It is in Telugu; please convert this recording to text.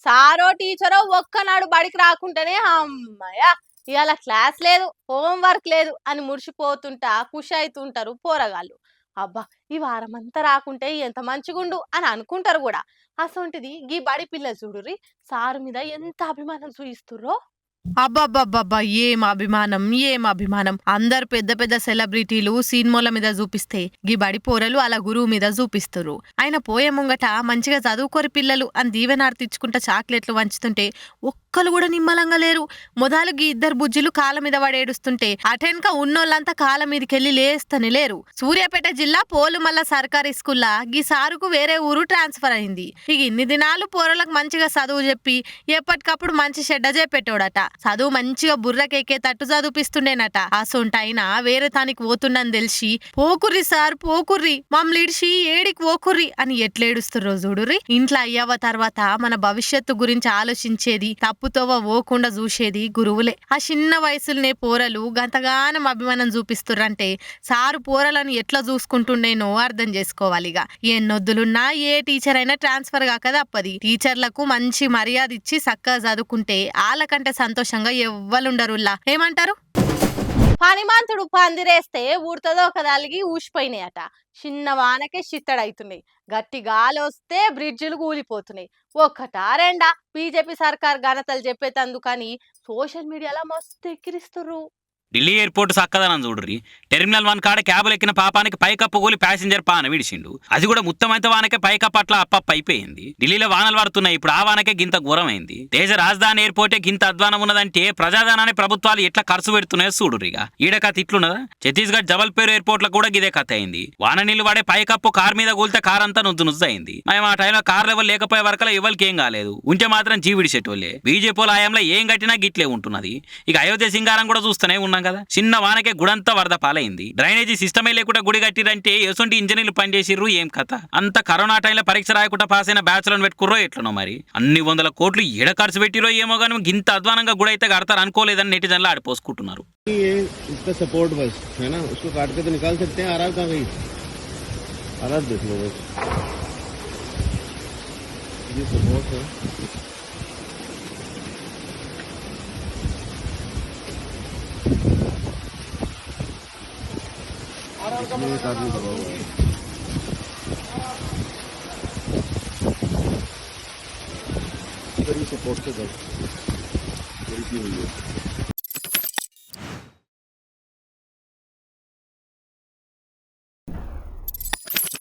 సారో టీచరో ఒక్కనాడు బడికి రాకుంటేనే అమ్మయ్య ఇవాళ క్లాస్ లేదు హోంవర్క్ లేదు అని మురిసిపోతుంటా ఖుషి అవుతుంటారు పోరగాళ్ళు. అబ్బా ఈ వారం అంతా రాకుంటే ఎంత మంచిగుండు అని అనుకుంటారు కూడా. అసొంటిది గీ బడి పిల్ల చూడుర్రి సారు మీద ఎంత అభిమానం చూయిస్తుర్రో. అబ్బబ్బబ్బబ్బా! ఏం అభిమానం, ఏం అభిమానం. అందరు పెద్ద పెద్ద సెలబ్రిటీలు సినిమాల మీద చూపిస్తే గీ బడి పోరలు అలా గురువు మీద చూపిస్తురు. ఆయన పోయే ముంగట మంచిగా చదువుకోరి పిల్లలు అని దీవెనార్తిచ్చుకుంటా చాక్లెట్లు వంచుతుంటే ఒక్కలు కూడా నిమ్మలంగా లేరు. మొదలు గీ ఇద్దరు బుజ్జిలు కాళ్ళ మీద పడేడుస్తుంటే అటెన్క ఉన్నోళ్ళంతా కాళ్ళ మీదకెళ్ళి లేస్తనే లేరు. సూర్యాపేట జిల్లా పోలుమల్ల సర్కారీ స్కూల్లా గీ సారుకు వేరే ఊరు ట్రాన్స్ఫర్ అయింది. ఇక ఇన్ని దినాలు పోరలకు మంచిగా చదువు చెప్పి ఎప్పటికప్పుడు మంచి చెడ్డ చెప్పేటోడట. చదువు మంచిగా బుర్రకెక్కేటట్టు చదివిపిస్తుండేనట. అసొంటైనా వేరే తానికి పోతుండని తెలిసి పోకుర్రి సార్ పోకుర్రి మమ్మలిడిచి ఏడికి పోకుర్రి అని ఎట్లేడుస్తుర్రో చూడుర్రి. ఇంట్లో అయ్యవ తర్వాత మన భవిష్యత్తు గురించి ఆలోచించేది తప్పుతోవ పోకుండా చూసేది గురువులే. ఆ చిన్న వయసులనే పోరలు గంతగానం అభిమానం చూపిస్తుర్రంటే సారు పోరలను ఎట్లా చూసుకుంటుండేనో అర్థం చేసుకోవాలిగా. ఎన్నొద్దులున్నా ఏ టీచర్ అయినా ట్రాన్స్ఫర్ కాక తప్పది. టీచర్లకు మంచి మర్యాద ఇచ్చి చక్కగా చదువుకుంటే వాళ్ళకంటే సంతోషంగా ఎవ్వలుండరుల్లా. ఏమంటారు? హనుమంతుడు పందిరేస్తే ఊడుతుందో ఒకదాలిగి ఊసిపోయినాయట. చిన్న వానకే చిత్తడైతున్నాయి. గట్టి గాలి వస్తే బ్రిడ్జిలు కూలిపోతున్నాయి. ఒక్కటా రెండా బీజేపీ సర్కార్ ఘనతలు చెప్పేతందుకని సోషల్ మీడియాలో మస్తు ఎక్కిరిస్తుర్రు. ఢిల్లీ ఎయిర్పోర్ట్ సక్కదనం చూడుర్రి. టెర్మినల్ 1 కాడ క్యాబులు ఎక్కిన పాపానికి పైకప్పు కూలి ప్యాసింజర్ పాన విడిచిండు. అది కూడా ముత్తమైతే వానకే పైకప్పు అట్లా అప్పప్ప అయిపోయింది. ఢిల్లీలో వానలు పడుతున్నాయి. ఇప్పుడు ఆ వానకే గింత ఘోరమైంది. దేశ రాజధాని ఎయిర్పోర్టే గింత అధ్వానం ఉన్నదంటే ప్రజాధనాన్ని ప్రభుత్వాలు ఎట్లా ఖర్చు పెడుతున్నాయో చూడుర్రిగా. ఈడ కథ ఇట్లున్నదా? ఛత్తీస్గఢ్ జబల్పూర్ ఎయిర్పోర్ట్ లో కూడా గిదే కథ అయింది. వాన నీళ్లు వాడే పైకప్పు కార్ మీద కూలితే కార్ అంతా నుజ్జు అయింది. మేము ఆ టైంలో కార్ లెవెల్ లేకపోయే వరకలా ఎవరికి ఏం కాలేదు. ఉంటే మాత్రం జీవిడిసేటోళ్ళే. బీజేపీ ఆయంలో ఏం కట్టినా గిట్లే ఉంటున్నది. ఇక అయోధ్య సింగారం కూడా చూస్తూనే ఉన్నాం కదా. చిన్న వానకే గుడంతా వరద పాలైంది. డ్రైనేజీ సిస్టమే లేకుండా గుడి కట్టిరంటే ఎసొంటి ఇంజనీర్లు పనిచేసిర్రు ఏం కథ. అంత కరోనా టైంలో పరీక్ష రాయకుండా పాస్ అయిన బ్యాచ్లను పెట్టుకుర్రో ఎట్లనో మరి. అన్ని వందల కోట్లు ఏడ ఖర్చు పెట్టిరో ఏమో గానీ గింత అధ్వానంగా గుడి అయితే కడతారు అనుకోలేదని నెటిజన్లు ఆడిపోసుకుంటున్నారు. एक आदमी दबा हुआ है। बड़ी सपोर्ट से बड़ी की हुई है।